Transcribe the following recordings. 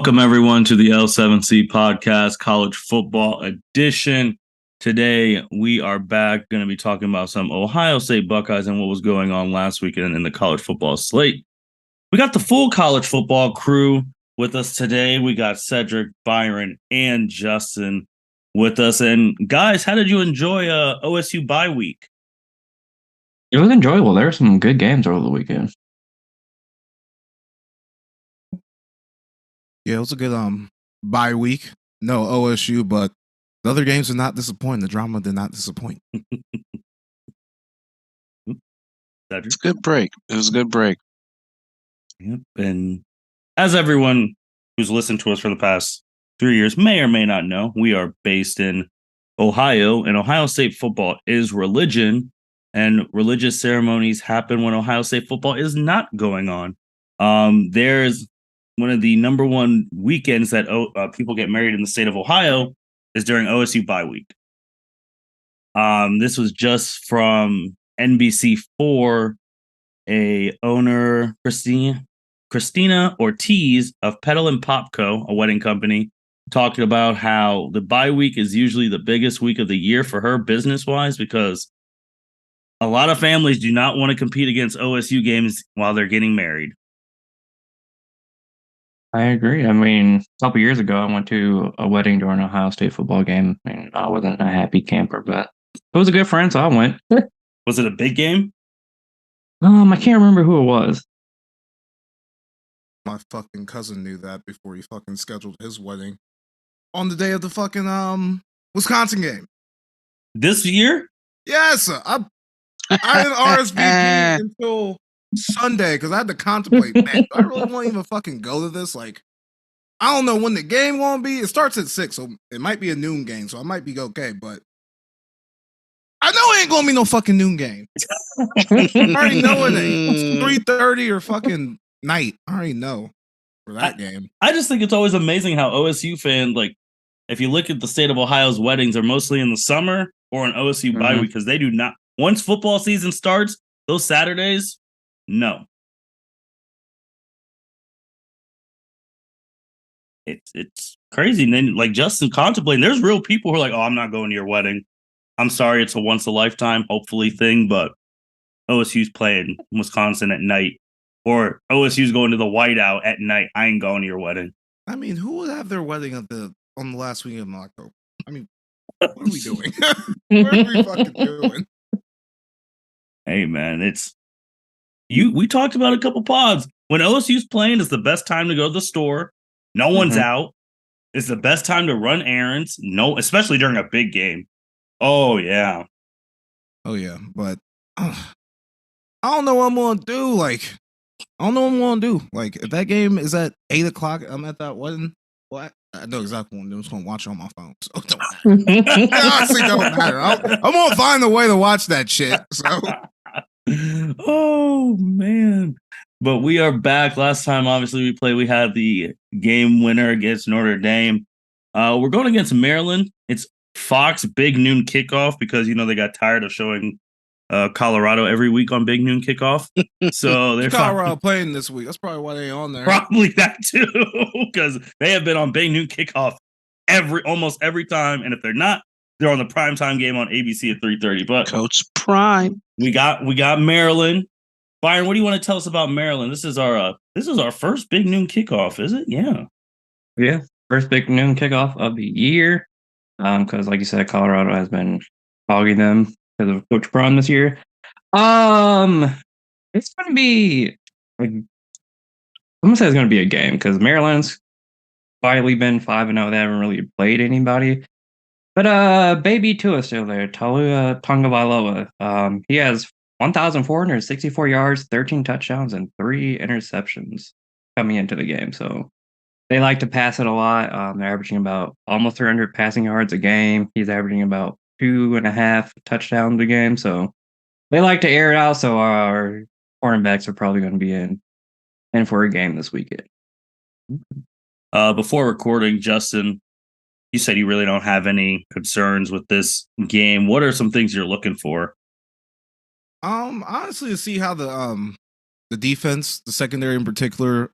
Welcome, everyone, to the L7C Podcast, College Football Edition. Today, we are back going to be talking about some Ohio State Buckeyes and what was going on last weekend in the college football slate. We got the full college football crew with us today. We got Cedric, Byron, and Justin with us. And guys, how did you enjoy OSU bye week? It was enjoyable. There were some good games over the weekend. Yeah, it was a good bye week. No OSU, but the other games did not disappoint. The drama did not disappoint. It's a good break. It was a good break. Yep. And as everyone who's listened to us for the past 3 years may or may not know, we are based in Ohio, and Ohio State football is religion, and religious ceremonies happen when Ohio State football is not going on. There's one of the number one weekends that people get married in the state of Ohio is during OSU bye week. This was just from NBC4. A owner, Christina Ortiz of Pedal and Pop Co., a wedding company, talked about how the bye week is usually the biggest week of the year for her business-wise because a lot of families do not want to compete against OSU games while they're getting married. I agree. I mean, a couple years ago, I went to a wedding during an Ohio State football game, and I wasn't a happy camper, but it was a good friend, so I went. Was it a big game? I can't remember who it was. My fucking cousin knew that before he fucking scheduled his wedding on the day of the fucking Wisconsin game. This year? Yes, I didn't RSVP until Sunday because I had to contemplate, man, do I really want to even fucking go to this? Like, I don't know when the game won't be. It starts at 6, so it might be a noon game, so I might be okay, but I know it ain't gonna be no fucking noon game. I already know it ain't. It's 3:30 or fucking night. I already know for that game. I just think it's always amazing how OSU fans, like, if you look at the state of Ohio's weddings, are mostly in the summer or an OSU bye week because they do not. Once football season starts, those Saturdays, no. It's crazy. And then, like, Justin contemplating, there's real people who are like, oh, I'm not going to your wedding. I'm sorry, it's a once a lifetime, hopefully, thing, but OSU's playing Wisconsin at night, or OSU's going to the whiteout at night. I ain't going to your wedding. I mean, who would have their wedding on the last weekend of October? I mean, what are we doing? What are we fucking doing? Hey, man, we talked about a couple pods. When OSU's playing, it's the best time to go to the store. No one's out. It's the best time to run errands. No, especially during a big game. Oh, yeah. But I don't know what I'm going to do. Like, I don't know what I'm going to do. Like, if that game is at 8 o'clock, I'm at that wedding. Well, I know exactly what I'm doing. I'm just going to watch it on my phone. So it don't matter. It honestly don't matter. I'm going to find a way to watch that shit. So. Oh, man. But we are back. Last time, obviously, we had the game winner against Notre Dame. We're going against Maryland. It's Fox Big Noon Kickoff because, they got tired of showing Colorado every week on Big Noon Kickoff. So they're Colorado playing this week. That's probably why they on there. Probably that too, because they have been on Big Noon Kickoff almost every time. And if they're not, they're on the primetime game on ABC at 3:30. But Coach Prime. We got Maryland. Byron, what do you want to tell us about Maryland? This is our first Big Noon Kickoff, is it? Yeah. Yeah, first Big Noon Kickoff of the year. Because, like you said, Colorado has been fogging them because of Coach Braun this year. It's going to be, I'm going to say it's going to be a game because Maryland's finally been 5-0. They haven't really played anybody. But baby Tua still there, Talua Tagovailoa. He has 1,464 yards, 13 touchdowns, and 3 interceptions coming into the game. So they like to pass it a lot. They're averaging about almost 300 passing yards a game. He's averaging about 2.5 touchdowns a game. So they like to air it out. So our cornerbacks are probably going to be in for a game this weekend. Before recording, Justin, you said you really don't have any concerns with this game. What are some things you're looking for? Honestly, to see how the the defense, the secondary in particular,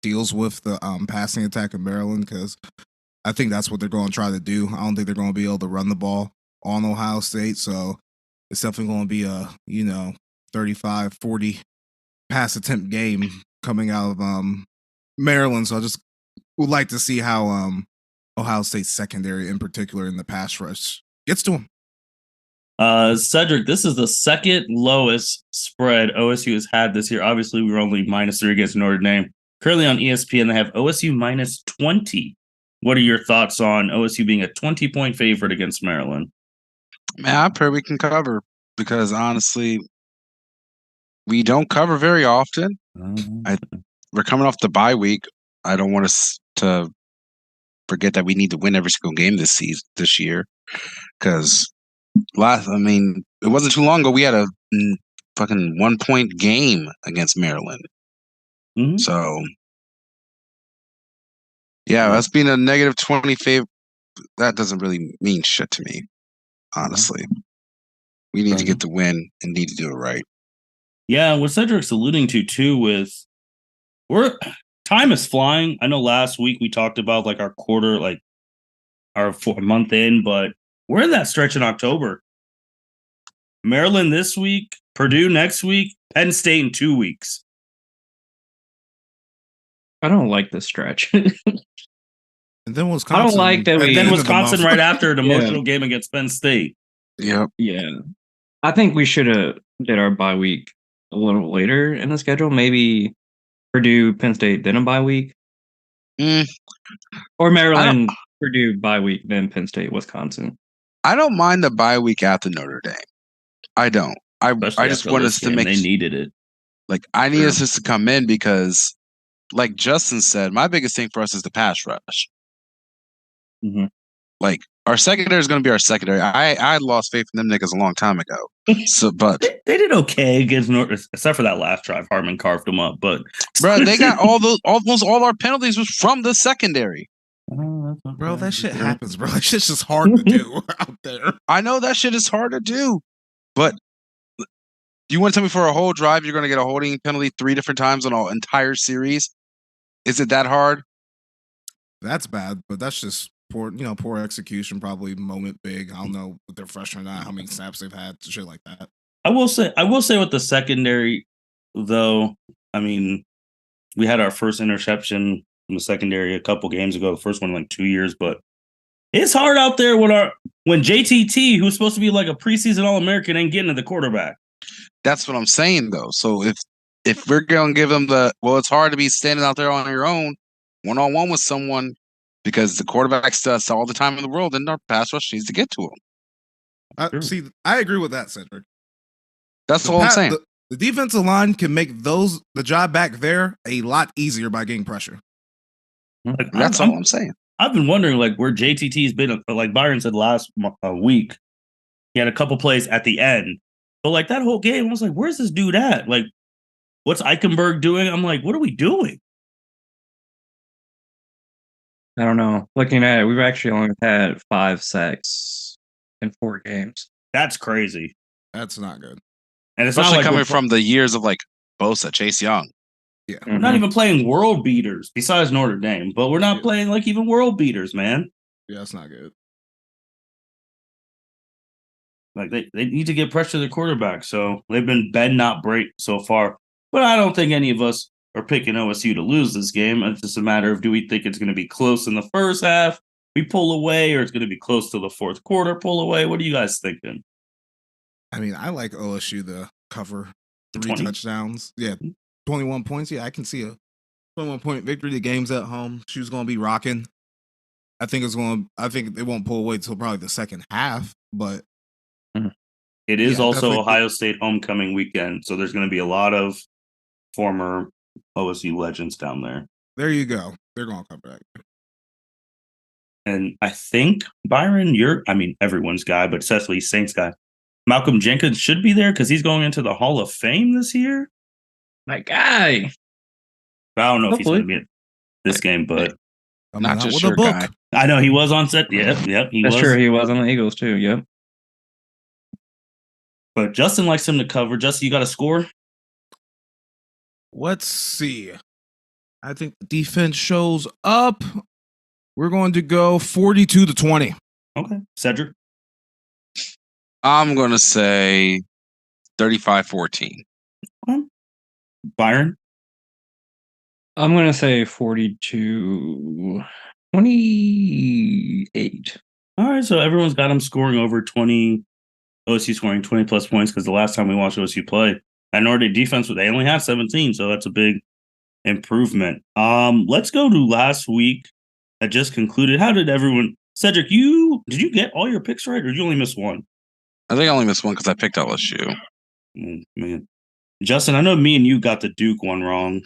deals with the passing attack of Maryland because I think that's what they're going to try to do. I don't think they're going to be able to run the ball on Ohio State, so it's definitely going to be a 35-40 pass attempt game coming out of Maryland. So I just would like to see how Ohio State's secondary, in particular in the pass rush, gets to him. Cedric, this is the second lowest spread OSU has had this year. Obviously, we were only -3 against Notre Dame. Currently on ESPN, they have OSU -20. What are your thoughts on OSU being a 20-point favorite against Maryland? Man, I pray we can cover because honestly, we don't cover very often. We're coming off the bye week. I don't want us to forget that we need to win every single game this year because it wasn't too long ago we had a fucking 1-point game against Maryland. Mm-hmm. So yeah, us being a -20 favorite, that doesn't really mean shit to me, honestly. We need to get the win and need to do it right. Yeah, what Cedric's alluding to too with time is flying. I know last week we talked about like our quarter, like our month in, but we're in that stretch in October. Maryland this week, Purdue next week, Penn State in 2 weeks. I don't like this stretch. And then Wisconsin. I don't like that. And then Wisconsin right after an emotional game against Penn State. Yep. Yeah. I think we should have did our bye week a little later in the schedule. Maybe Purdue, Penn State, then a bye week. Or Maryland, Purdue, bye week, then Penn State, Wisconsin. I don't mind the bye week after Notre Dame. I don't. I just want us to make. They needed it. Like I need us to come in because, like Justin said, my biggest thing for us is the pass rush. Mm-hmm. Like our secondary is going to be our secondary. I lost faith in them niggas a long time ago. So, but they did okay against North, except for that last drive. Harmon carved them up, but bro, they got almost all our penalties was from the secondary. Bro, that shit happens, bro. That shit's just hard to do out there. I know that shit is hard to do, but you want to tell me for a whole drive you're going to get a holding penalty 3 different times on an entire series? Is it that hard? That's bad, but that's just poor execution, probably moment big. I don't know if they're fresh or not, how many snaps they've had, shit like that. I will say with the secondary, though, I mean, we had our first interception in the secondary a couple games ago, the first one in like 2 years, but it's hard out there when JTT, who's supposed to be like a preseason All-American, ain't getting to the quarterback. That's what I'm saying, though. So if we're going to give them it's hard to be standing out there on your own, one-on-one with someone, because the quarterback does all the time in the world, and our pass rush needs to get to him. See, I agree with that, Cedric. That's all I'm saying. The defensive line can make the job back there a lot easier by getting pressure. That's all I'm saying. I've been wondering, like, where JTT's been. Like Byron said last week, he had a couple plays at the end, but like that whole game, I was like, "Where's this dude at? Like, what's Eichenberg doing?" I'm like, "What are we doing?" I don't know. Looking at it, we've actually only had 5 sacks in 4 games. That's crazy. That's not good. And it's especially not like coming from the years of like Bosa, Chase Young. Yeah, we're not even playing world beaters besides Notre Dame, but we're not playing like even world beaters, man. Yeah, that's not good. Like they need to get pressure to the quarterback. So they've been bend not break so far. But I don't think any of us are picking OSU to lose this game. It's just a matter of, do we think it's going to be close in the first half, we pull away, or it's going to be close to the fourth quarter, pull away? What are you guys thinking? I mean, I like OSU to cover 3 20? touchdowns. Yeah, 21 points. Yeah, I can see a 21-point victory. The game's at home. She's going to be rocking. I think it won't pull away until probably the second half, but it is also Ohio State homecoming weekend, so there's going to be a lot of former OSU legends down there. There you go. They're going to come back. And I think, Byron, everyone's guy, but especially Saints guy, Malcolm Jenkins should be there because he's going into the Hall of Fame this year. My guy. I don't know if he's going to be at this game, but I'm not just your guy. I know he was on set. Yep. That's true. He was on the Eagles too. Yep. But Justin likes him to cover. Justin, you got a score? Let's see. I think the defense shows up. We're going to go 42-20. Okay. Cedric? I'm going to say 35-14. Byron? I'm going to say 42-28. All right, so everyone's got them scoring over 20. OSU scoring 20 plus points because the last time we watched OSU play, that Notre Dame defense, they only had 17, so that's a big improvement. Let's go to last week that just concluded. How did everyone? Cedric, did you get all your picks right, or did you only miss one? I think I only missed one because I picked LSU. Oh, man, Justin, I know me and you got the Duke one wrong.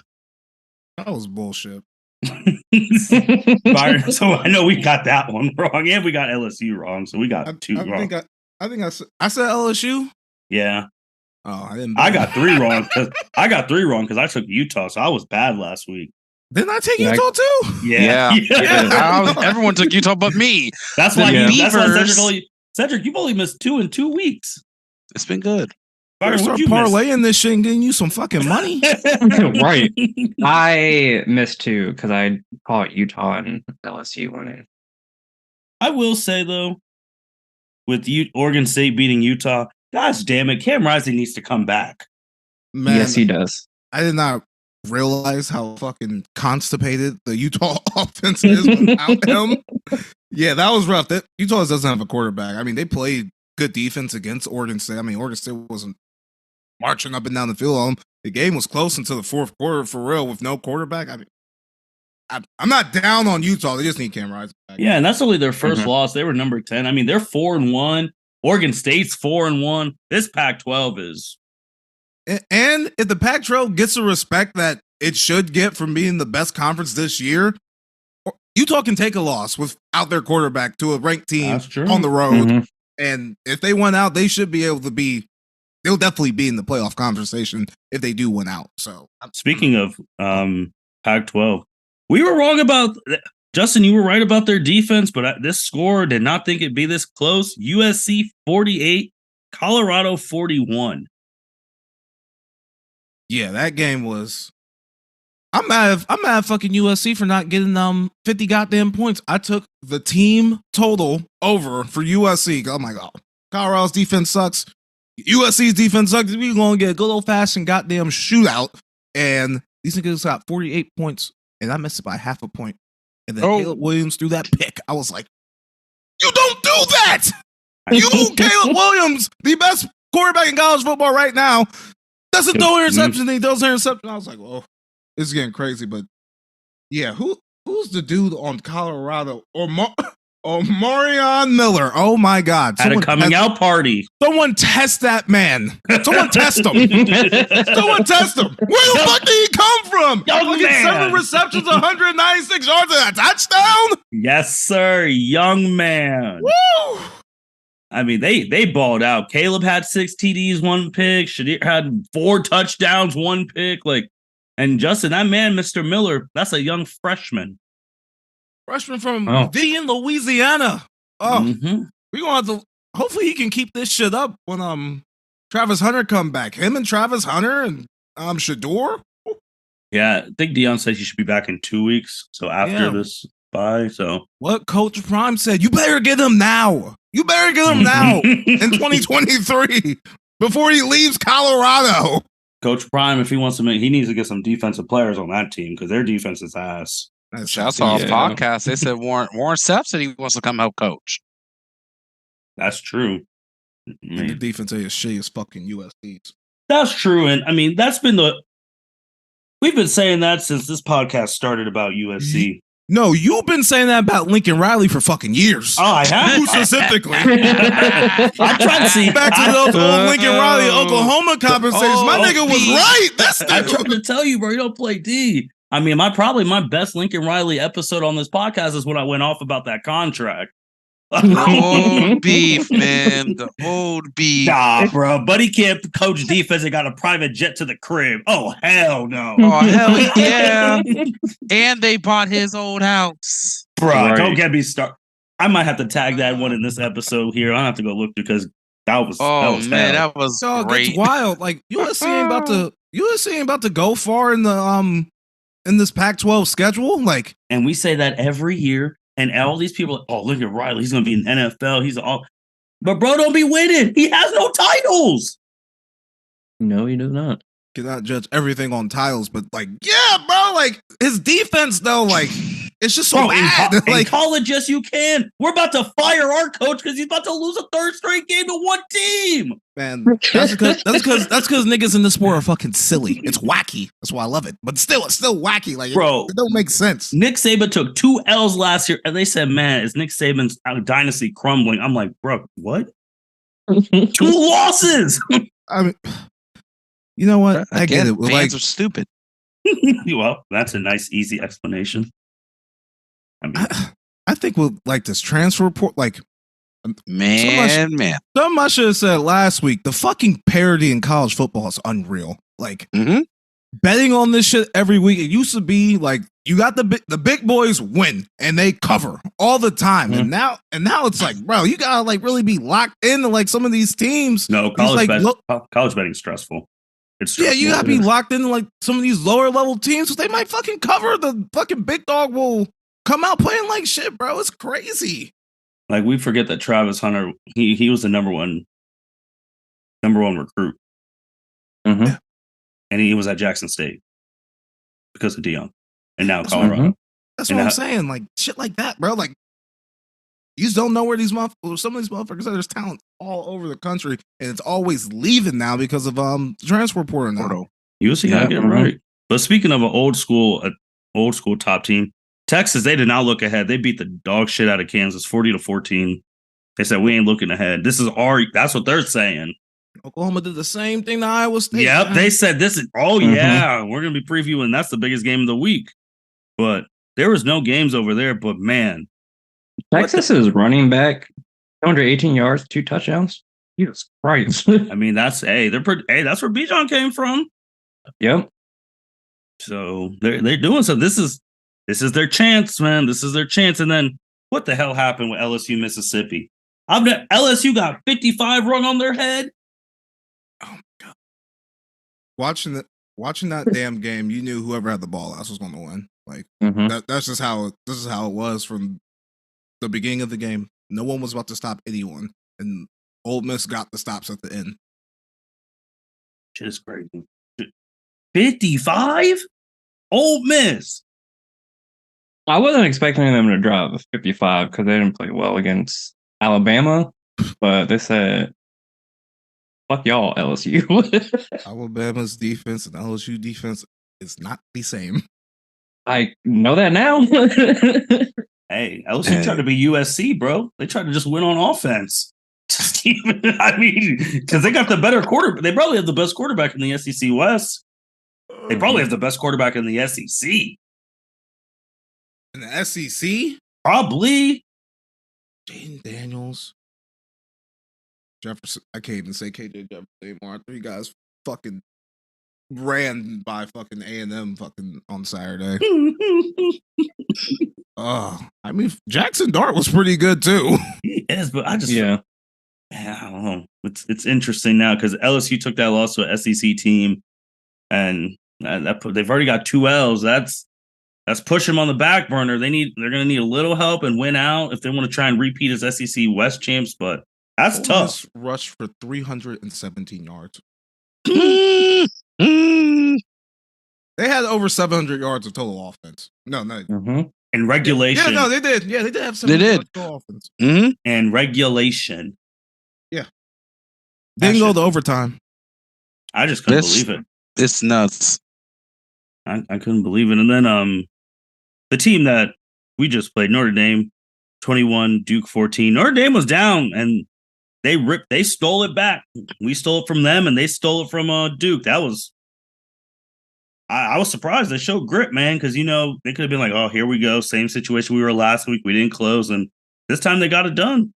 That was bullshit. Byron, so I know we got that one wrong, and we got LSU wrong, so we got two wrong. I think I said LSU. Yeah. Oh, I didn't. I got three wrong because I took Utah, so I was bad last week. Didn't I take Utah too? Yeah. Everyone took Utah but me. That's why Cedric, you've only missed 2 in 2 weeks. It's been good. Byron, start parlaying this shit and getting you some fucking money. Right. I missed 2 because I caught Utah and LSU winning. I will say though, with Oregon State beating Utah, gosh damn it, Cam Rising needs to come back. Man, yes, he does. I did not realize how fucking constipated the Utah offense is without him. Yeah, that was rough. Utah doesn't have a quarterback. I mean, they played good defense against Oregon State. I mean, Oregon State wasn't marching up and down the field on them. The game was close until the fourth quarter for real with no quarterback. I mean, I'm not down on Utah. They just need Cam Rising back. Yeah, and that's only their first loss. They were number 10. I mean, they're 4-1. Oregon State's 4-1. This Pac-12 is. And if the Pac-12 gets the respect that it should get from being the best conference this year, Utah can take a loss without their quarterback to a ranked team on the road. Mm-hmm. And if they win out, they should be able to be. They'll definitely be in the playoff conversation if they do win out. So, speaking of Pac-12, we were wrong about Justin. You were right about their defense, but this score did not think it'd be this close. USC 48, Colorado 41. Yeah, that game was. I'm mad at fucking USC for not getting 50 goddamn points. I took the team total over for USC. I'm like, oh, Colorado's defense sucks. USC's defense sucks. We're going to get a good old fashioned goddamn shootout. And these niggas got 48 points, and I missed it by half a point. And then Caleb Williams threw that pick. I was like, you don't do that! You, Caleb Williams, the best quarterback in college football right now, doesn't throw interception. He throws interception. I was like, well, it's getting crazy. But yeah, who's the dude on Colorado? Or Marion Miller. Oh my God. Had a coming out party. Someone test that man. Someone test him. Someone test him. Where the fuck did he come from? Young man. 7 receptions, 196 yards and a touchdown? Yes, sir. Young man. Woo! I mean, they balled out. Caleb had 6 TDs, 1 pick. Shadir had 4 touchdowns, 1 pick. And Justin, that man, Mr. Miller, that's a young freshman. Freshman from Vidian, Louisiana. Oh, we're going to have to. Hopefully, he can keep this shit up when Travis Hunter come back. Him and Travis Hunter and Shador. Yeah, I think Deion said he should be back in 2 weeks. So after this bye. So what Coach Prime said, you better get him now. You better get him now in 2023 before he leaves Colorado. Coach Prime, if he wants to he needs to get some defensive players on that team because their defense is ass. I saw a podcast. They said Warren Sapp said he wants to come help coach. That's true. And the defense is shitty as fucking USC's. That's true. And I mean, we've been saying that since this podcast started about USC. No, you've been saying that about Lincoln Riley for fucking years. Oh, I have? You specifically. I tried to see. Back to the old Lincoln Riley Oklahoma conversations. My nigga was right. I tried to tell you, bro. You don't play D. I mean, my best Lincoln Riley episode on this podcast is when I went off about that contract. The old beef, man. The old beef. Nah, bro. Buddy can't coach defense and got a private jet to the crib. Oh, hell no. Oh, hell yeah. And they bought his old house. Bro, don't get me started. I might have to tag that one in this episode here. I have to go look because that was great. It's wild. Like USC USC ain't about to go far in the in this Pac-12 schedule. Like, and we say that every year, and all these people, oh, look at Riley, he's gonna be in the NFL. He's all, but bro, don't be winning. He has no titles. No, he does not. Cannot judge everything on titles, but like, yeah, bro, like his defense though, like it's just so bad. In college, yes, you can. We're about to fire our coach because he's about to lose a third straight game to one team. Man, that's because niggas in this sport are fucking silly. It's wacky. That's why I love it. But still, it's still wacky. Like, bro, it don't make sense. Nick Saban took 2 L's last year, and they said, "Man, is Nick Saban's dynasty crumbling?" I'm like, bro, what? 2 losses. I mean, you know what? I get it. Fans are stupid. Well, that's a nice, easy explanation. I mean, I think with like this transfer report, like, man. Something I should have said last week. The fucking parity in college football is unreal. Like, betting on this shit every week. It used to be like you got the big boys win and they cover all the time, and now it's like, bro, you gotta like really be locked into like some of these teams. No, college betting is stressful. It's stressful. Yeah, you gotta be locked into like some of these lower level teams because they might fucking cover. The fucking big dog will come out playing like shit, bro. It's crazy. Like, we forget that Travis Hunter, he was the number one recruit. Yeah. And he was at Jackson State because of Deion. And now Colorado. That's what I'm saying. Like, shit like that, bro. Like, you just don't know where some of these motherfuckers are. There's talent all over the country, and it's always leaving now because of transfer portal now. USC gotta get it right. But speaking of an old school top team, Texas, they did not look ahead. They beat the dog shit out of Kansas 40-14. They said, we ain't looking ahead. That's what they're saying. Oklahoma did the same thing to Iowa State. Yep, they said this is, yeah, we're going to be previewing. That's the biggest game of the week. But there was no games over there. But man, Texas is running back 218 yards, 2 touchdowns. Jesus Christ. I mean, that's that's where Bijan came from. Yep. So they're doing so. This is their chance, man. This is their chance. And then what the hell happened with LSU Mississippi? LSU got 55 rung on their head. Oh my god! Watching that damn game, you knew whoever had the ball last was going to win. Like that's just how it was from the beginning of the game. No one was about to stop anyone, and Ole Miss got the stops at the end. Shit is crazy. 55? Ole Miss. I wasn't expecting them to drop 55 because they didn't play well against Alabama, but they said, fuck y'all, LSU. Alabama's defense and LSU defense is not the same. I know that now. Hey, LSU tried to be USC, bro. They tried to just win on offense. I mean, because they got the better quarterback. They probably have the best quarterback in the SEC West. They probably have the best quarterback in the SEC. In the SEC? Probably. Jaden Daniels. Jefferson. I can't even say KJ Jefferson anymore. 3 guys fucking ran by fucking A&M fucking on Saturday. I mean, Jackson Dart was pretty good too. He is, but I don't know. It's interesting now because LSU took that loss to an SEC team, and they've already got 2 L's. That's pushing them on the back burner. They're going to need a little help and win out if they want to try and repeat as SEC West champs. But that's tough. Rushed for 317 yards. They had over 700 yards of total offense. No. In regulation. Yeah, no, they did. Yeah, they did have some total offense. And regulation. Yeah. Didn't go to overtime. I just couldn't believe it. It's nuts. I couldn't believe it. And then the team that we just played, Notre Dame, 21, Duke 14. Notre Dame was down and they stole it back. We stole it from them and they stole it from Duke. That was I was surprised. They showed grit, man, because they could have been like, oh, here we go. Same situation we were last week. We didn't close, and this time they got it done.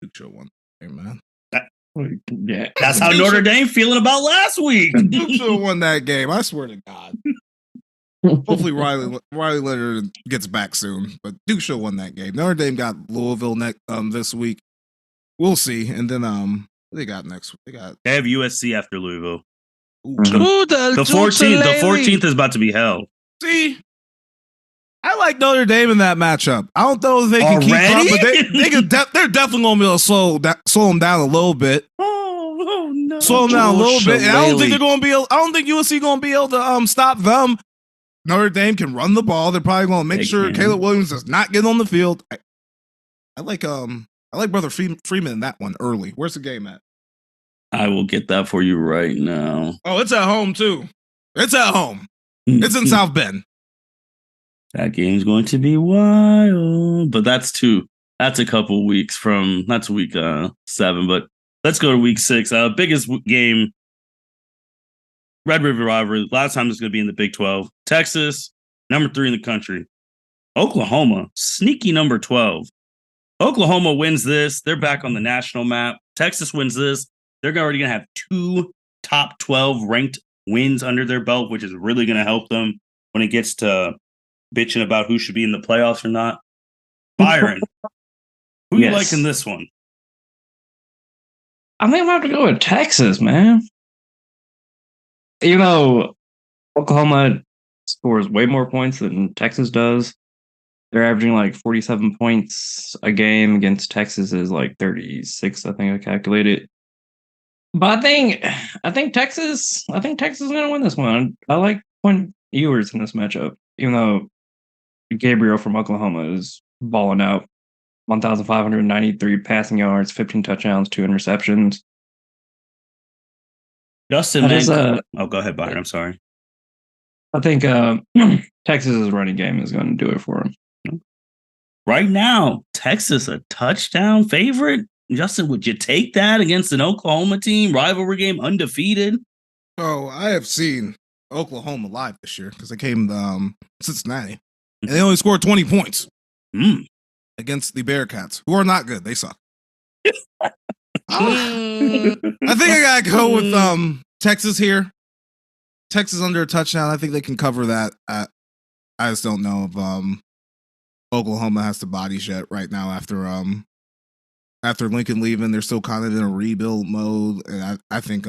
Duke show one. Hey, man. Yeah. That's how Notre Dame feeling about last week. Duke should have won that game. I swear to God. Hopefully Riley Leonard gets back soon, but Duke should have won that game. Notre Dame got Louisville this week. We'll see. And then what they got next? They have USC after Louisville. The 14th is about to be hell. See, I like Notre Dame in that matchup. I don't know if they can keep up, but they're definitely going to be able to slow them down a little bit. Oh no! Slow them down a little bit. And I don't think they're going to be able. I don't think USC going to be able to stop them. Notre Dame can run the ball. They're probably going to make sure Caleb Williams does not get on the field. I like Brother Freeman in that one early. Where's the game at? I will get that for you right now. Oh, it's at home too. It's at home. It's in South Bend. That game's going to be wild. But that's a couple weeks from, that's week 7. But let's go to week 6. Biggest game, Red River Rivalry. Last time it's going to be in the Big 12. Texas, number 3 in the country. Oklahoma, sneaky number 12. Oklahoma wins this. They're back on the national map. Texas wins this. They're already going to have 2 top 12 ranked wins under their belt, which is really going to help them when it gets to bitching about who should be in the playoffs or not. Byron, who you like in this one? I think I'm going to have to go with Texas, man. You know, Oklahoma scores way more points than Texas does. They're averaging like 47 points a game. Against Texas is like 36, I think I calculated. But I think Texas is going to win this one. I like Quinn Ewers in this matchup, even though Gabriel from Oklahoma is balling out. 1,593 passing yards, 15 touchdowns, 2 interceptions. Justin, go ahead, Byron. I'm sorry. I think Texas's running game is going to do it for him. Right now, Texas a touchdown favorite. Justin, would you take that against an Oklahoma team? Rivalry game, undefeated? Oh, I have seen Oklahoma live this year because they came to Cincinnati. And they only scored 20 points against the Bearcats, who are not good. They suck. I think I got to go with Texas here. Texas under a touchdown. I think they can cover that. I just don't know if Oklahoma has the bodies yet right now after Lincoln leaving. They're still kind of in a rebuild mode. And I think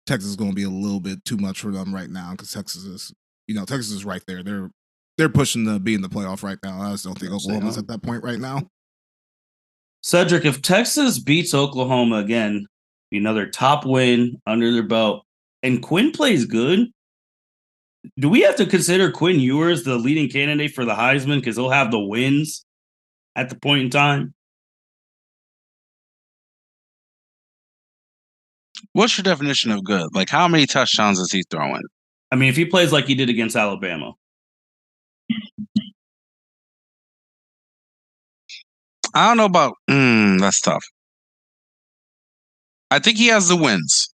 Texas is going to be a little bit too much for them right now because Texas is right there. They're pushing to be in the playoff right now. I just don't think Oklahoma's at that point right now. Cedric, if Texas beats Oklahoma again, another top win under their belt, and Quinn plays good, do we have to consider Quinn Ewers the leading candidate for the Heisman because he'll have the wins at the point in time? What's your definition of good? Like, how many touchdowns is he throwing? I mean, if he plays like he did against Alabama. I don't know about that's tough. I think he has the wins.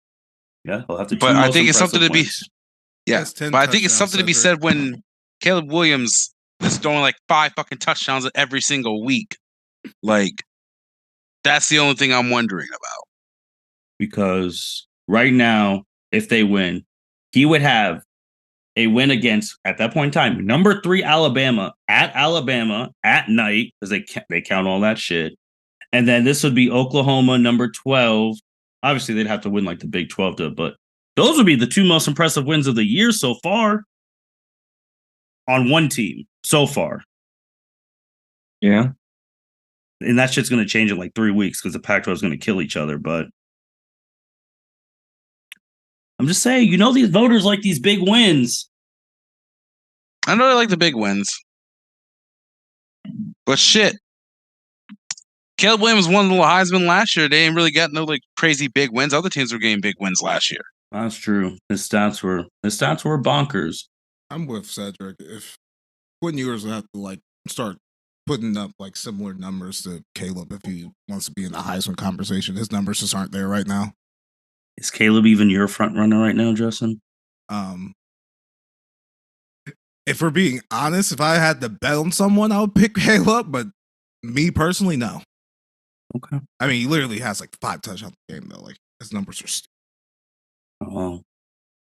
Yeah, he'll have to. But I think it's something to be. Yeah, but I think it's something to be said when Caleb Williams is throwing like 5 fucking touchdowns every single week. Like, that's the only thing I'm wondering about. Because right now, if they win, he would have a win against, at that point in time, number 3 Alabama at night, because they count all that shit. And then this would be Oklahoma, number 12. Obviously, they'd have to win like the Big 12, but those would be the 2 most impressive wins of the year so far on one team so far. Yeah. And that shit's going to change in like 3 weeks because the Pac-12 is going to kill each other. But I'm just saying, these voters like these big wins. I know they like the big wins. But shit. Caleb Williams won the Heisman last year. They ain't really got no like crazy big wins. Other teams were getting big wins last year. That's true. His stats were bonkers. I'm with Cedric. If Quinn Ewers will have to start putting up similar numbers to Caleb if he wants to be in the Heisman conversation. His numbers just aren't there right now. Is Caleb even your front runner right now, Justin? If we're being honest, if I had to bet on someone, I would pick Caleb, but me personally, no. Okay. I mean, he literally has 5 touchdowns a game though. His numbers are stupid. Oh,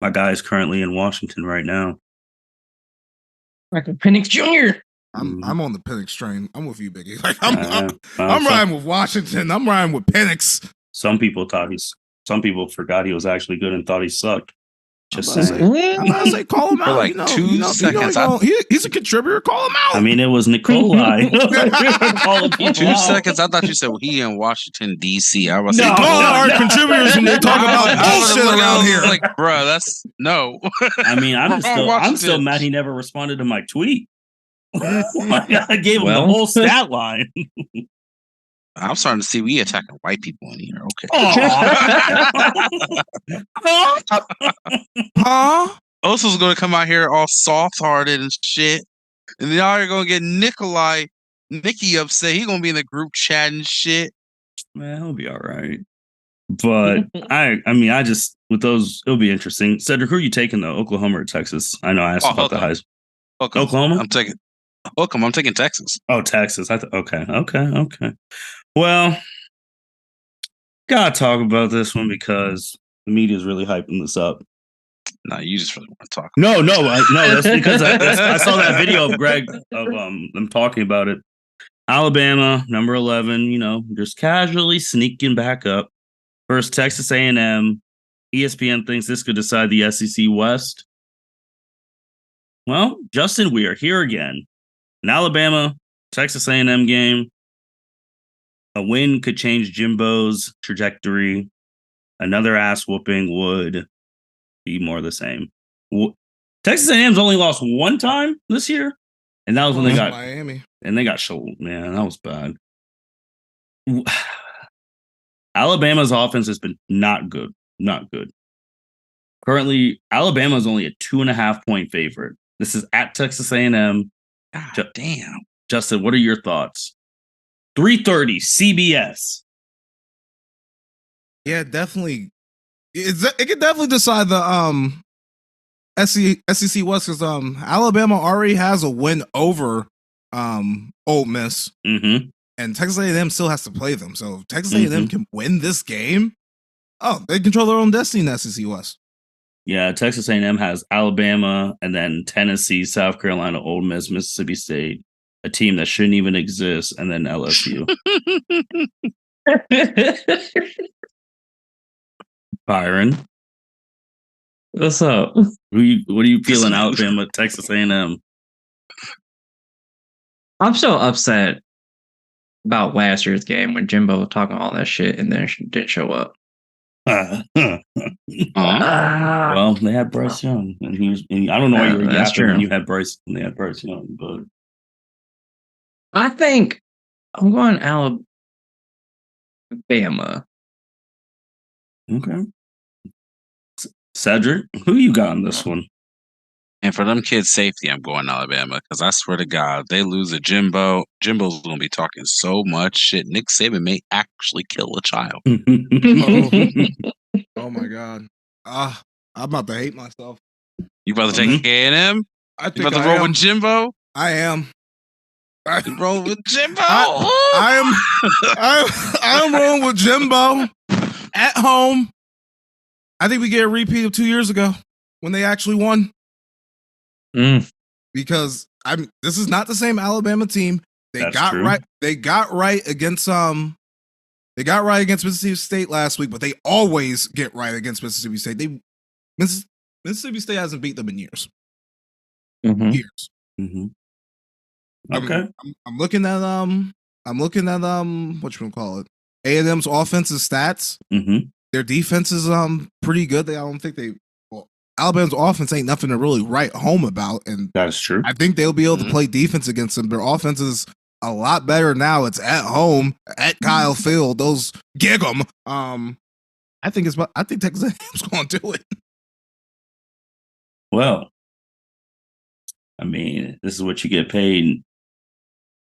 my guy is currently in Washington right now. Michael Penix Jr. I'm on the Penix train. I'm with you, Biggie. I'm riding with Washington. I'm riding with Penix. Some people forgot he was actually good and thought he sucked. Just I'm saying. about to say, call him For out. like 2 seconds. He's a contributor. Call him out. I mean, it was Nikolai. Calling people 2 out. seconds. I thought you said he in Washington D.C. I was They saying, call our contributors when they talk about I was bullshit around here. like, bro, that's no. I mean, I'm still Washington. mad he never responded to my tweet. I gave him the Well. whole stat line. I'm starting to see we attacking white people in here. Okay. Huh? Oso's going to come out here all soft-hearted and shit. And then y'all are going to get Nikki upset. He's going to be in the group chat and shit. Man, he'll be all right. But I mean, I just with those, it'll be interesting. Cedric, who are you taking though? Oklahoma or Texas? I know I asked about the highs. Oklahoma. I'm taking Oklahoma. I'm taking Texas. Oh, Texas. Okay. Well, gotta talk about this one because the media is really hyping this up. No, you just really want to talk. No. That's because I saw that video of Greg of them talking about it. Alabama, number 11, just casually sneaking back up. First, Texas A&M. ESPN thinks this could decide the SEC West. Well, Justin, we are here again. An Alabama, Texas A&M game. A win could change Jimbo's trajectory. Another ass whooping would be more the same. Texas A&M's only lost one time this year, and that was when they got Miami. And they got shouldered. Man, that was bad. Alabama's offense has been not good. Not good. Currently, Alabama is only a 2.5-point favorite. This is at Texas A&M. God damn. Justin, what are your thoughts? 3:30 CBS. Yeah, definitely. It could definitely decide the SEC West because Alabama already has a win over Ole Miss, Mm-hmm. and Texas A&M still has to play them. So if Texas A&M can win this game, they control their own destiny in the SEC West. Yeah, Texas A&M has Alabama and then Tennessee, South Carolina, Ole Miss, Mississippi State, a team that shouldn't even exist, and then LSU. Byron, What's up? what are you feeling, Alabama, Texas A&M? I'm so upset about last year's game when Jimbo was talking all that shit and then didn't show up. Well, they had Bryce Young, and he was. And I don't know why you were that's yapping when true. you had Bryce. And they had Bryce Young, but I think I'm going Alabama. okay. Cedric, who you got on this one? And for them kids' safety, I'm going Alabama because I swear to God, they lose a Jimbo. Jimbo's going to be talking so much shit. Nick Saban may actually kill a child. Oh my God. I'm about to hate myself. You about to take A&M? I You think about to roll with Jimbo? I am. You roll with Jimbo? I am rolling with Jimbo at home. I think we get a repeat of 2 years ago when they actually won. Because this is not the same Alabama team. They got right against Mississippi State last week, but they always get right against Mississippi State. Mississippi State hasn't beat them in years. Years. Mm-hmm. Okay. I'm looking at what you call it? A&M's offensive stats. Mm-hmm. Their defense is pretty good. Alabama's offense ain't nothing to really write home about, and That is true. I think they'll be able to play defense against them. Their offense is a lot better now. It's at home at Kyle Field. Those gig 'em. I think Texas A&M's going to do it. Well, I mean, this is what you get paid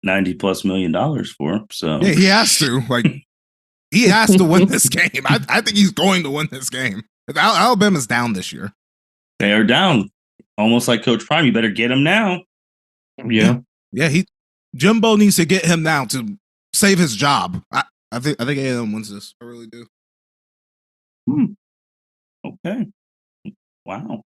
$90+ million for. So Yeah, he has to. He has to win this game. I think he's going to win this game. Alabama's down this year. they are down, almost like Coach Prime. You better get him now. Yeah. Yeah, Jimbo needs to get him now to save his job. I think A&M wins this. I really do. Okay. Wow.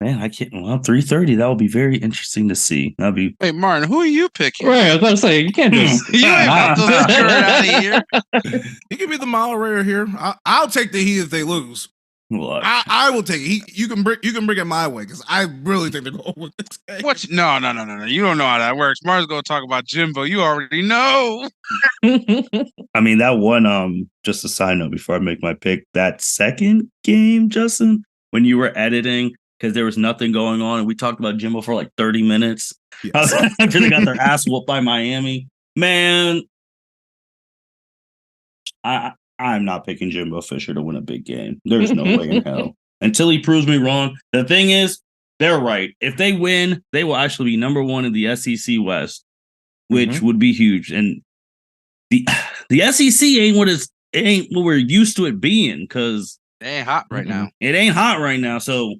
Man, I can't. Well, 3:30. That will be very interesting to see. That'll be. Hey, Martin, who are you picking? Right, I was about to say, you can't just... You ain't about to skirt out of here. He could be the moderator here. I'll take the Heat if they lose. Look, I will take it. You can bring it my way because I really think they're going to win this game. What? No. You don't know how that works. Mars going to talk about Jimbo. You already know. I mean, that one, just a side note before I make my pick, that second game, Justin, when you were editing, because there was nothing going on, and we talked about Jimbo for like 30 minutes. Yes. After they got their ass whooped by Miami. Man, I'm not picking Jimbo Fisher to win a big game. There's no way in hell. Until he proves me wrong. The thing is, they're right. If they win, they will actually be number one in the SEC West, which would be huge. And the SEC ain't what we're used to it being, because It ain't hot right now. It ain't hot right now. So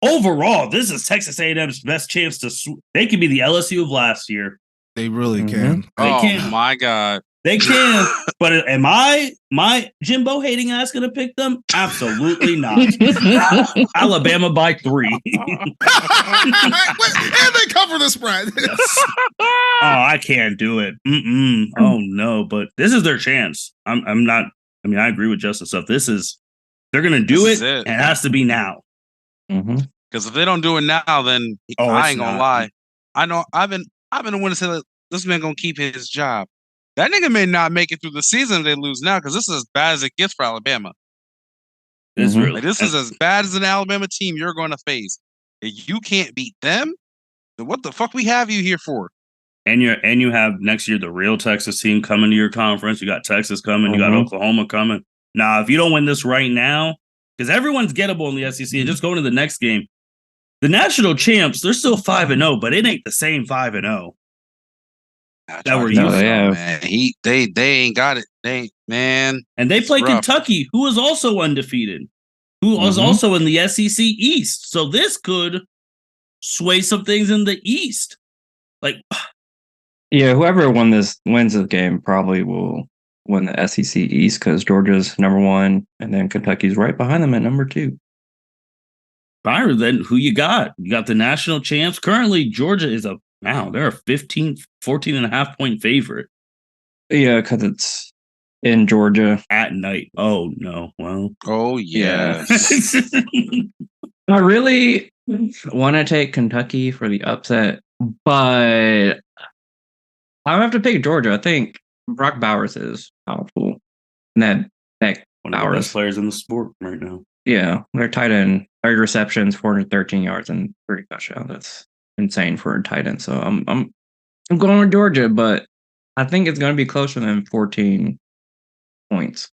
overall, this is Texas A&M's best chance to. They could be the LSU of last year. They really can. They can. My God. They can, but am I, my Jimbo hating ass, going to pick them? Absolutely not. Alabama by 3. And they cover the spread. Yes. Oh, I can't do it. Oh no, but this is their chance. I'm not. I mean, I agree with Justin stuff. They're going to do it, and it has to be now. Because if they don't do it now, then I ain't gonna lie. I know I've been wanting to say that this man gonna keep his job. That nigga may not make it through the season if they lose now, because this is as bad as it gets for Alabama. This is as bad as an Alabama team you're going to face. If you can't beat them, then what the fuck we have you here for? And you have next year the real Texas team coming to your conference. You got Texas coming. You got Oklahoma coming. Now, if you don't win this right now, because everyone's gettable in the SEC, and just going to the next game, the national champs, they're still 5-0, but it ain't the same 5-0. That were used to. Man. They ain't got it. Man. And they play Kentucky, who is also undefeated, who was also in the SEC East. So this could sway some things in the East. Like, yeah, whoever wins this game probably will win the SEC East, because Georgia's number 1, and then Kentucky's right behind them at number 2. Byron, then who you got? You got the national champs. Currently, Georgia is they're a 14.5 point favorite. Yeah, because it's in Georgia at night. Oh no! Well, oh yeah. I really want to take Kentucky for the upset, but I have to pick Georgia. I think Brock Bowers is powerful. And that one of the best players in the sport right now. Yeah, they're tight end, 30 receptions, 413 yards, and 3 touchdowns. That's insane for a tight end. So I'm going with Georgia, but I think it's going to be closer than 14 points.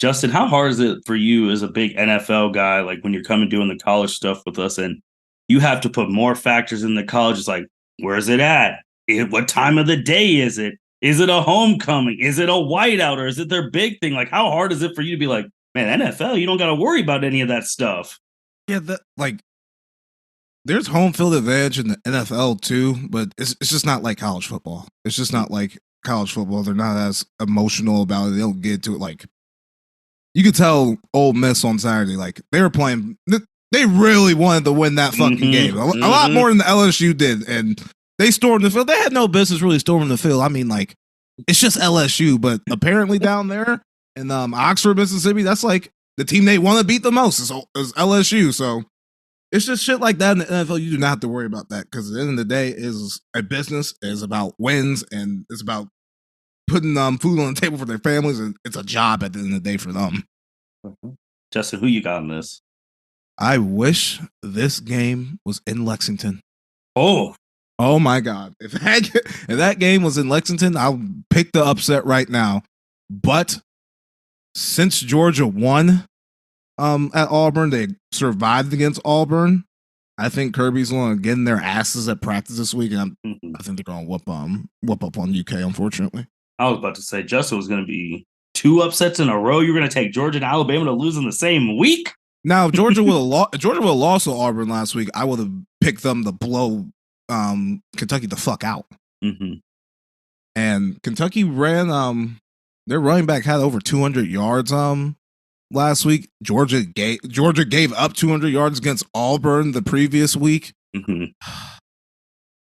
Justin, how hard is it for you as a big NFL guy, like when you're coming doing the college stuff with us, and you have to put more factors in the college? It's like, where's it at? What time of the day is it? Is it a homecoming? Is it a whiteout? Or is it their big thing? Like, how hard is it for you to be like, man, NFL, you don't got to worry about any of that stuff? Yeah, there's home field advantage in the NFL too, but it's just not like college football. It's just not like college football. They're not as emotional about it. They don't get to it. Like, you could tell Ole Miss on Saturday, like, they were playing. They really wanted to win that fucking game. A lot more than the LSU did, and they stormed the field. They had no business really storming the field. I mean, like, it's just LSU, but apparently down there in Oxford, Mississippi, that's like the team they want to beat the most is LSU. So it's just shit like that in the NFL. You do not have to worry about that, because at the end of the day, is a business. It's about wins, and it's about putting food on the table for their families, and it's a job at the end of the day for them. Justin, who you got in this? I wish this game was in Lexington. Oh my God! If that game was in Lexington, I'll pick the upset right now. But since Georgia won at Auburn, they survived against Auburn. I think Kirby's going to get in their asses at practice this week, and I think they're going to whoop up on UK. Unfortunately, I was about to say Justin was going to be 2 upsets in a row. You're going to take Georgia and Alabama to lose in the same week. Now, if Georgia would have lost to Auburn last week, I would have picked them to blow Kentucky the fuck out. And Kentucky ran their running back had over 200 yards last week. Georgia gave up 200 yards against Auburn the previous week. It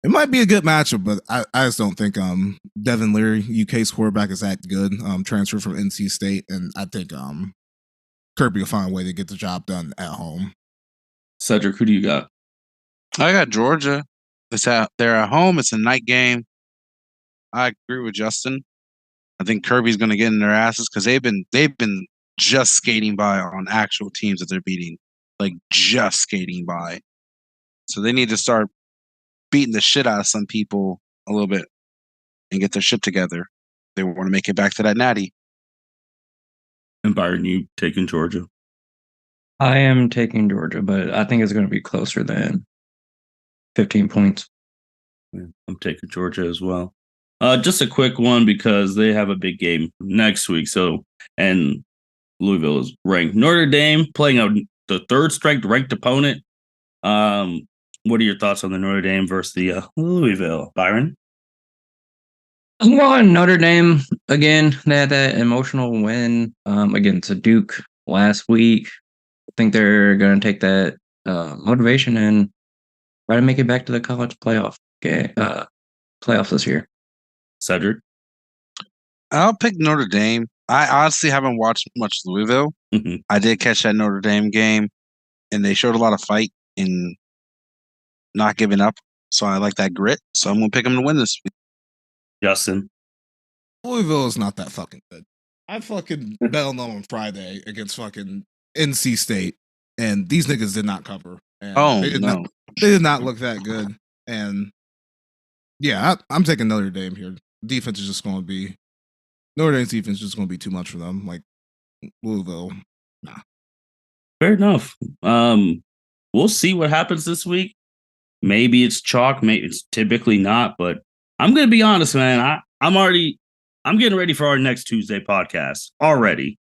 might be a good matchup, but I just don't think Devin Leary, UK's quarterback, is that good. Transferred from NC State, and I think Kirby will find a way to get the job done at home. Cedric, who do you got? I got Georgia. They're at home. It's a night game. I agree with Justin. I think Kirby's going to get in their asses because they've been just skating by on actual teams that they're beating, like just skating by. So they need to start beating the shit out of some people a little bit and get their shit together. They want to make it back to that natty. And Byron, you taking Georgia? I am taking Georgia, but I think it's going to be closer than 15 points. Yeah, I'm taking Georgia as well. Just a quick one because they have a big game next week. So, and Louisville is ranked. Notre Dame playing the third ranked opponent. What are your thoughts on the Notre Dame versus the Louisville? Byron? I'm going Notre Dame again. They had that emotional win against Duke last week. I think they're going to take that motivation and try to make it back to the college playoffs this year. Cedric? I'll pick Notre Dame. I honestly haven't watched much Louisville. Mm-hmm. I did catch that Notre Dame game, and they showed a lot of fight in not giving up. So I like that grit. So I'm going to pick them to win this week. Justin? Louisville is not that fucking good. I fucking bet on them on Friday against fucking NC State, and these niggas did not cover. And they did not look that good. And yeah, I'm taking Notre Dame here. Defense is just going to be Notre Dame's defense is just going to be too much for them. Like Louisville, nah. Fair enough. We'll see what happens this week. Maybe it's chalk. Maybe it's typically not. But I'm gonna be honest, man. I'm getting ready for our next Tuesday podcast already.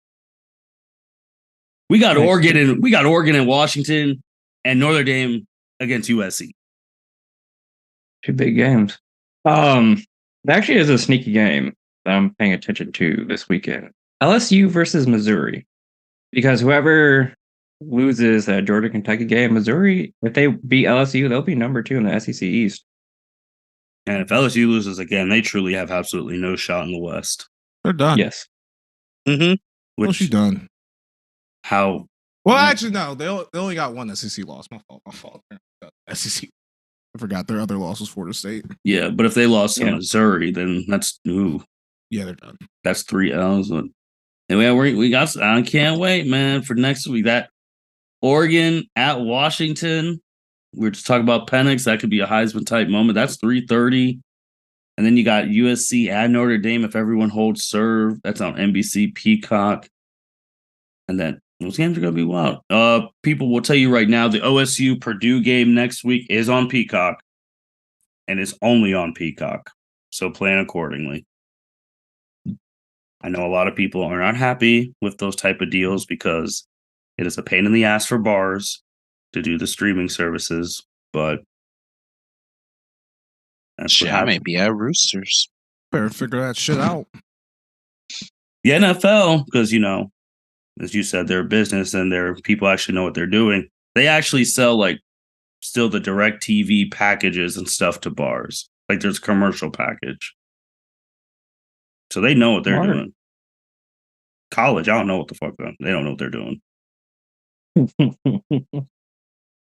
We got Oregon and Washington and Notre Dame against USC. Two big games. It actually is a sneaky game that I'm paying attention to this weekend. LSU versus Missouri. Because whoever loses that Georgia-Kentucky game, Missouri, if they beat LSU, they'll be number 2 in the SEC East. And if LSU loses again, they truly have absolutely no shot in the West. They're done. Yes. Mm-hmm. Well, she's done. How? Well, actually, no. They only got one SEC loss. My fault. SEC. I forgot their other loss was Florida State. Yeah, but if they lost to Missouri, then that's yeah, they're done. That's 3 L's. Anyway, we got. I can't wait, man, for next week. That Oregon at Washington. We're just talking about Penix. That could be a Heisman type moment. That's 3:30, and then you got USC at Notre Dame. If everyone holds serve, that's on NBC Peacock, and then those games are gonna be wild. People will tell you right now, the OSU Purdue game next week is on Peacock, and it's only on Peacock. So plan accordingly. I know a lot of people are not happy with those type of deals because it is a pain in the ass for bars to do the streaming services, but that's shit, I may be at Roosters. Better figure that shit out. The NFL, because as you said, they're a business and their people actually know what they're doing. They actually sell still the direct TV packages and stuff to bars. Like there's a commercial package. So they know what they're doing. College, I don't know what the fuck they don't know what they're doing.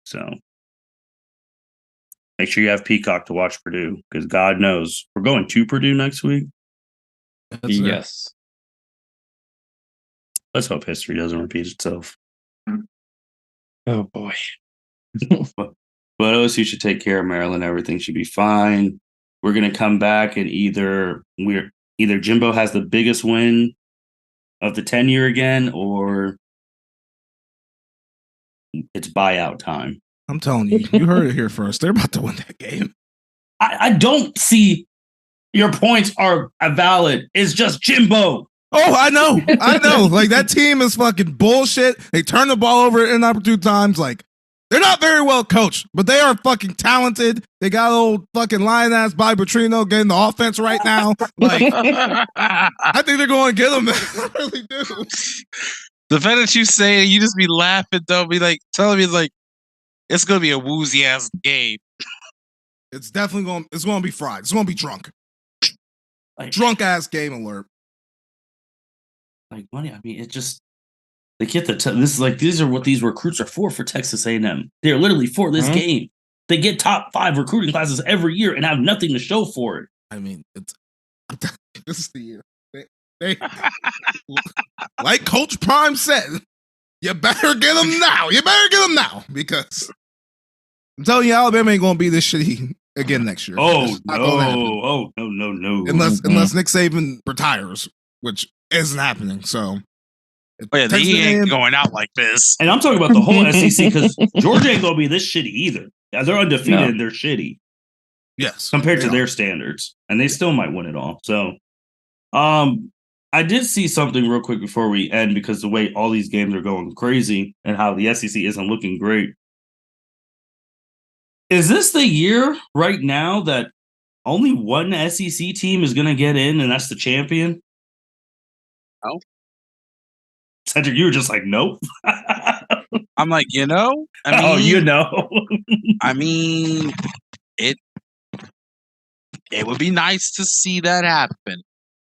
So make sure you have Peacock to watch Purdue because God knows we're going to Purdue next week. Yes. Let's hope history doesn't repeat itself. Oh boy. But OSU should take care of Maryland. Everything should be fine. We're gonna come back and either Jimbo has the biggest win of the tenure again, or it's buyout time. I'm telling you, you heard it here first. They're about to win that game. I don't see your points are valid. It's just Jimbo. Oh, I know. Like that team is fucking bullshit. They turn the ball over inopportune times. Like they're not very well coached, but they are fucking talented. They got old fucking lion ass Bobby Petrino getting the offense right now. Like I think they're going to get them. I really do. The fact that you say it, you just be laughing though, be like telling me like it's gonna be a woozy ass game. It's definitely going. It's going to be fried. It's going to be drunk. Drunk ass game alert. Like money. I mean, it's just They get this is like these are what these recruits are for Texas A&M. They're literally for this game. They get top 5 recruiting classes every year and have nothing to show for it. I mean, this is the year. They like Coach Prime said, you better get them now. You better get them now because I'm telling you, Alabama ain't going to be this shitty again next year. Oh no! Unless Nick Saban retires, which isn't happening. So, he ain't going out like this. And I'm talking about the whole SEC because Georgia ain't gonna be this shitty either. Yeah, they're undefeated and they're shitty. Yes, compared to their standards, and they still might win it all. So, I did see something real quick before we end because the way all these games are going crazy and how the SEC isn't looking great. Is this the year right now that only one SEC team is going to get in, and that's the champion? No. Cedric, you were just like, nope. I'm like, I mean, it would be nice to see that happen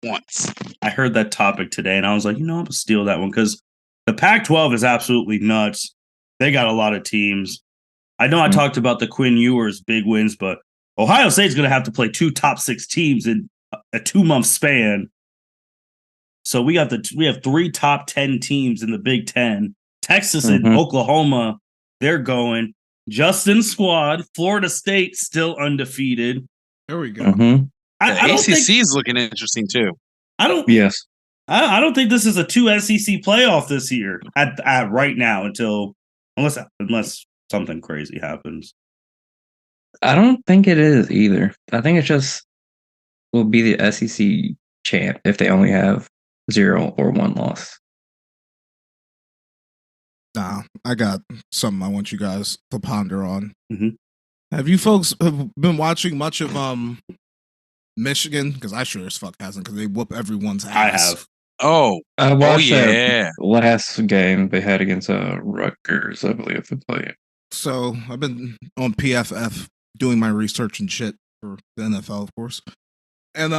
once. I heard that topic today, and I was like, I'm going to steal that one because the Pac-12 is absolutely nuts. They got a lot of teams. I know I talked about the Quinn Ewers' big wins, but Ohio State's going to have to play 2 top 6 teams in a 2-month span. So we have 3 top 10 teams in the Big Ten. Texas and Oklahoma, they're going. Justin's squad, Florida State, still undefeated. There we go. The ACC is looking interesting too. I don't think this is a 2 SEC playoff this year at right now unless something crazy happens. I don't think it is either. I think it just will be the SEC champ if they only have 0 or 1 loss. Nah, I got something I want you guys to ponder on. Mm-hmm. Have you folks been watching much of Michigan? Because I sure as fuck hasn't, because they whoop everyone's ass. I have. I watched that last game they had against Rutgers, I believe they played. So I've been on PFF doing my research and shit for the NFL, of course. And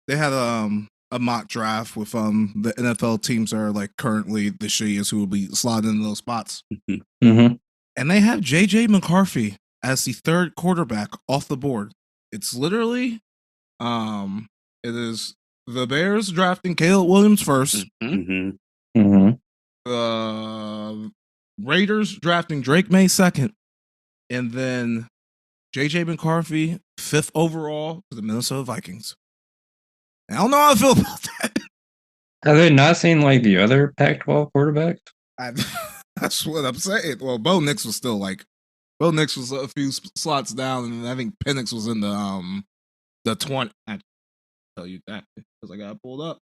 they had a mock draft with the NFL teams that are like currently the shittiest who will be slotted into those spots. Mm-hmm. And they have JJ McCarthy as the 3rd quarterback off the board. It's literally it is the Bears drafting Caleb Williams first. Raiders drafting Drake May second, and then JJ McCarthy 5th overall to the Minnesota Vikings. I don't know how I feel about that. Have they not seen like the other Pac-12 quarterbacks? That's what I'm saying. Well, Bo Nix was still Bo Nix was a few slots down, and I think Penix was in the 20. I can tell you that because I got it pulled up.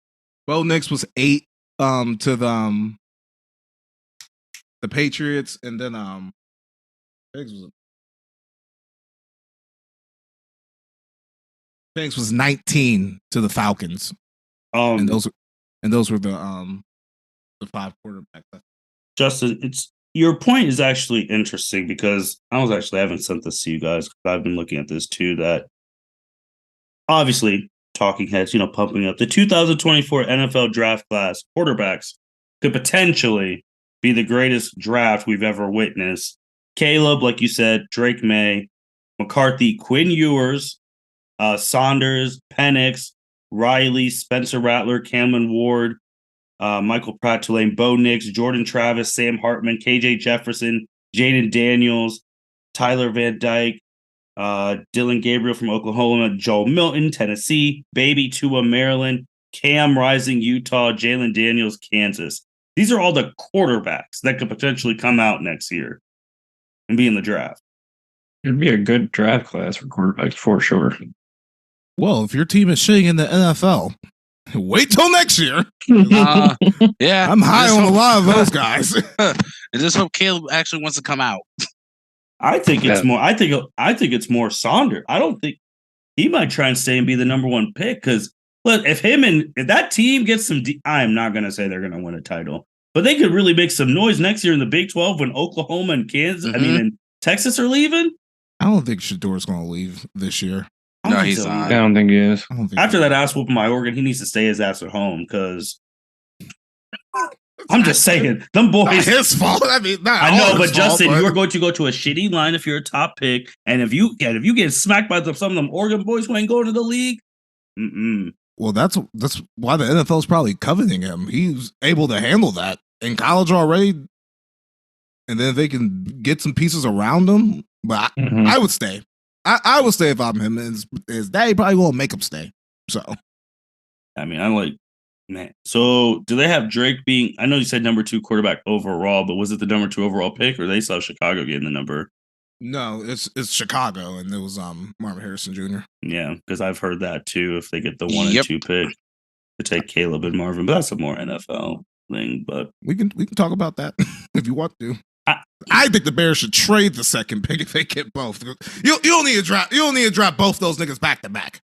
Bo Nix was 8 to the Patriots, and then Penix was 19 to the Falcons. And those were the 5 quarterbacks. Justin, your point is actually interesting because I haven't sent this to you guys because I've been looking at this too. That obviously talking heads, pumping up the 2024 NFL draft class quarterbacks could potentially be the greatest draft we've ever witnessed. Caleb, like you said, Drake May, McCarthy, Quinn Ewers, Saunders, Penix, Riley, Spencer Rattler, Cameron Ward, Michael Pratt, Tulane, Bo Nix, Jordan Travis, Sam Hartman, KJ Jefferson, Jaden Daniels, Tyler Van Dyke, Dylan Gabriel from Oklahoma, Joel Milton, Tennessee, Baby Tua, Maryland, Cam Rising, Utah, Jalen Daniels, Kansas. These are all the quarterbacks that could potentially come out next year and be in the draft. It'd be a good draft class for quarterbacks for sure. Well, if your team is shitting in the NFL, wait till next year. Yeah, I'm high on a lot of those guys. And just hope Caleb actually wants to come out. I think it's more. I think it's more Saunders. I don't think he might try and stay and be the number 1 pick because look, if that team gets some, I am not going to say they're going to win a title, but they could really make some noise next year in the Big 12 when Oklahoma and Kansas, and Texas are leaving. I don't think Shador's going to leave this year. No, he's not. I don't think he is. After that ass whooping by Oregon, he needs to stay his ass at home because I'm just saying, them boys. Not his fault. I mean, I know, but Justin, you are going to go to a shitty line if you're a top pick, and if you get smacked by some of them Oregon boys who ain't going to the league. Well, that's why the NFL is probably coveting him. He's able to handle that in college already, and then if they can get some pieces around him. But I would stay. I would stay if I'm him. And his daddy probably won't make him stay. So, I mean, I'm like, man. So, do they have Drake being? I know you said number 2 quarterback overall, but was it the number 2 overall pick, or they saw Chicago getting the number? No, it's Chicago, and it was Marvin Harrison Jr. Yeah, because I've heard that too. If they get the 1 and 2 pick to take Caleb and Marvin, but that's a more NFL thing. But we can talk about that if you want to. I think the Bears should trade the second pick if they get both. You don't need to drop. You don't need to drop both those niggas back to back.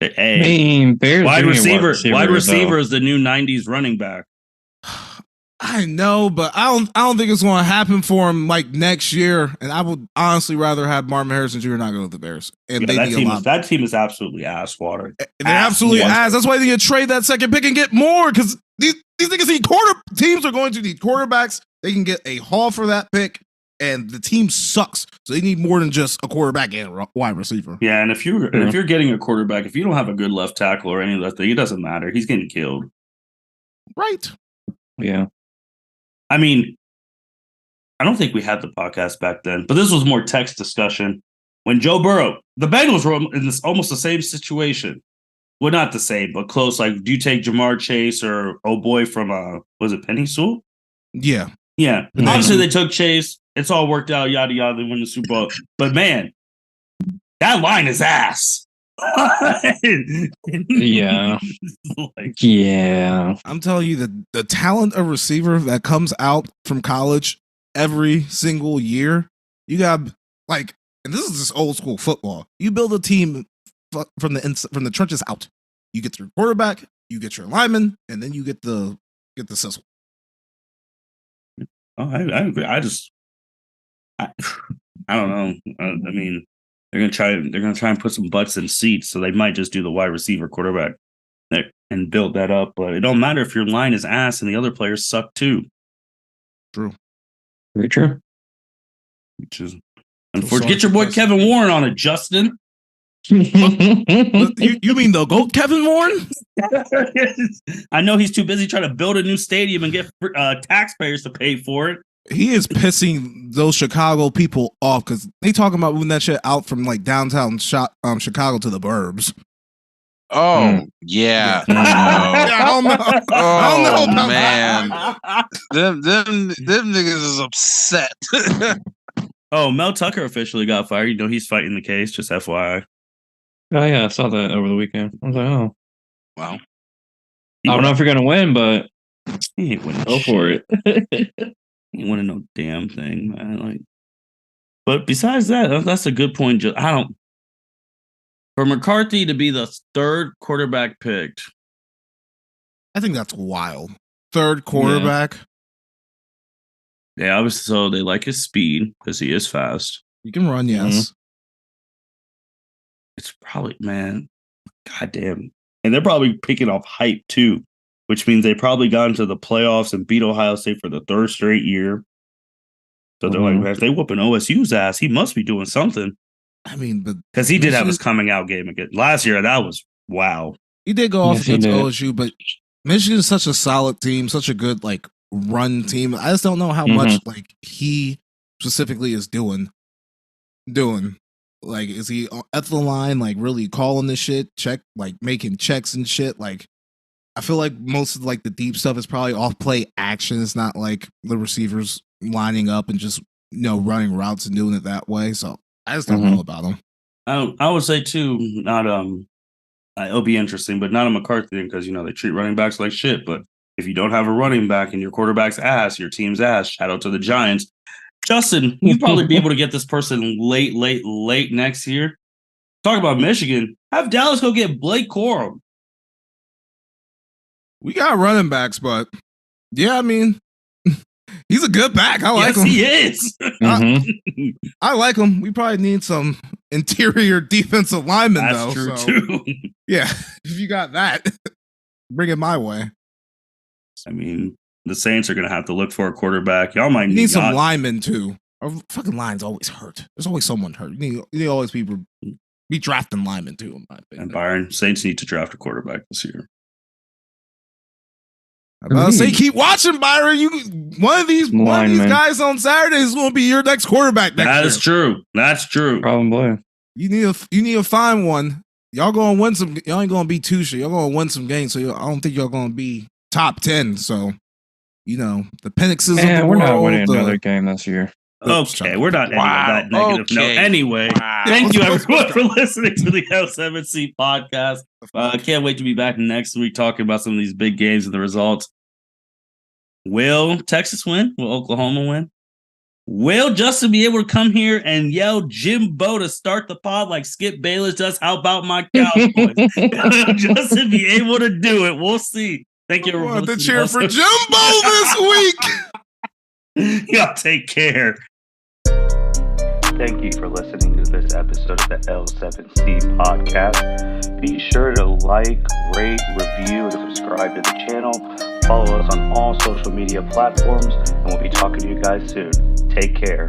Hey, I mean, Bears wide receiver though. is the new '90s running back. I know, but I don't think it's going to happen for him like next year. And I would honestly rather have Marvin Harrison Jr. not go to the Bears. And that team is absolutely ass water. They're absolutely ass. That's why they need to trade that second pick and get more, because these niggas need teams are going to need quarterbacks. They can get a haul for that pick, and the team sucks. So they need more than just a quarterback and a wide receiver. Yeah, and if you're getting a quarterback, if you don't have a good left tackle or any of that thing, it doesn't matter. He's getting killed. Right. Yeah. I mean, I don't think we had the podcast back then, but this was more text discussion. When Joe Burrow, the Bengals were in this almost the same situation. Well, not the same, but close. Like, do you take Jamar Chase or boy from was it Penny Sewell? Yeah. Yeah. Obviously they took Chase. It's all worked out, yada yada, they win the Super Bowl. But man, that line is ass. Yeah. Yeah. I'm telling you, the talent of receiver that comes out from college every single year, you got and this is just old school football. You build a team from the trenches out. You get your quarterback, you get your lineman, and then you get the sizzle. Oh, I agree. I don't know. I mean, they're gonna try and put some butts in seats, so they might just do the wide receiver quarterback there and build that up. But it don't matter if your line is ass and the other players suck too. True. Very true. Which is unfortunate. Get your boy Kevin Warren on it, Justin. You mean the GOAT Kevin Warren? I know he's too busy trying to build a new stadium and get taxpayers to pay for it. He is pissing those Chicago people off because they talking about moving that shit out from like downtown Chicago to the burbs. Oh yeah. I don't know. I don't know, man. Them niggas is upset. Oh, Mel Tucker officially got fired. You know he's fighting the case. Just FYI. Oh yeah, I saw that over the weekend. I was like, oh wow. I don't know if you're gonna win, but he ain't winning. Go for it. He ain't winning no damn thing, man. But besides that, that's a good point. For McCarthy to be the third quarterback picked, I think that's wild. Third quarterback. Yeah, obviously, so they like his speed because he is fast. You can run, yes. Mm-hmm. It's probably, man, goddamn. And they're probably picking off hype too, which means they probably got into the playoffs and beat Ohio State for the third straight year. So they're like, man, if they whooping OSU's ass, he must be doing something. I mean, but because he did have his coming out game again last year. That was wow. He did go off against OSU, but Michigan is such a solid team, such a good run team. I just don't know how much he specifically is doing. Like, is he at the line, really calling this shit, making checks and shit? I feel like most of the deep stuff is probably off play action. It's not like the receivers lining up and just running routes and doing it that way. So I just don't know about him. I would say too, not it'll be interesting, but not a McCarthy thing because they treat running backs like shit. But if you don't have a running back and your quarterback's ass, your team's ass, shout out to the Giants. Justin, you'd probably be able to get this person late next year. Talk about Michigan. Have Dallas go get Blake Corum. We got running backs, but yeah, I mean, he's a good back. I like him. He is. I like him. We probably need some interior defensive linemen, That's though. True too. Yeah, if you got that, bring it my way. I mean, the Saints are going to have to look for a quarterback. Y'all might need some linemen too. Our fucking line's always hurt. There's always someone hurt. You need always be drafting linemen too. In my opinion. And Byron, Saints need to draft a quarterback this year. I'm about to say, keep watching, Byron. One of these guys on Saturday is going to be your next quarterback next year. That is true. That's true. Probably. You need to find one. Y'all going to win some. Y'all ain't going to be too shit. Y'all going to win some games. So I don't think y'all going to be top 10. So, the Penixes of the world. We're not winning another game this year. Okay, we're not ending on that negative note. Anyway, thank you everyone for listening to the L7C podcast. I can't wait to be back next week talking about some of these big games and the results. Will Texas win? Will Oklahoma win? Will Justin be able to come here and yell Jimbo to start the pod like Skip Bayless does? How about my Cowboys? Justin be able to do it. We'll see. Thank you everyone. To cheer for Jimbo this week. Y'all take care. Thank you for listening to this episode of the L7C podcast. Be sure to like, rate, review, and subscribe to the channel. Follow us on all social media platforms, and we'll be talking to you guys soon. Take care.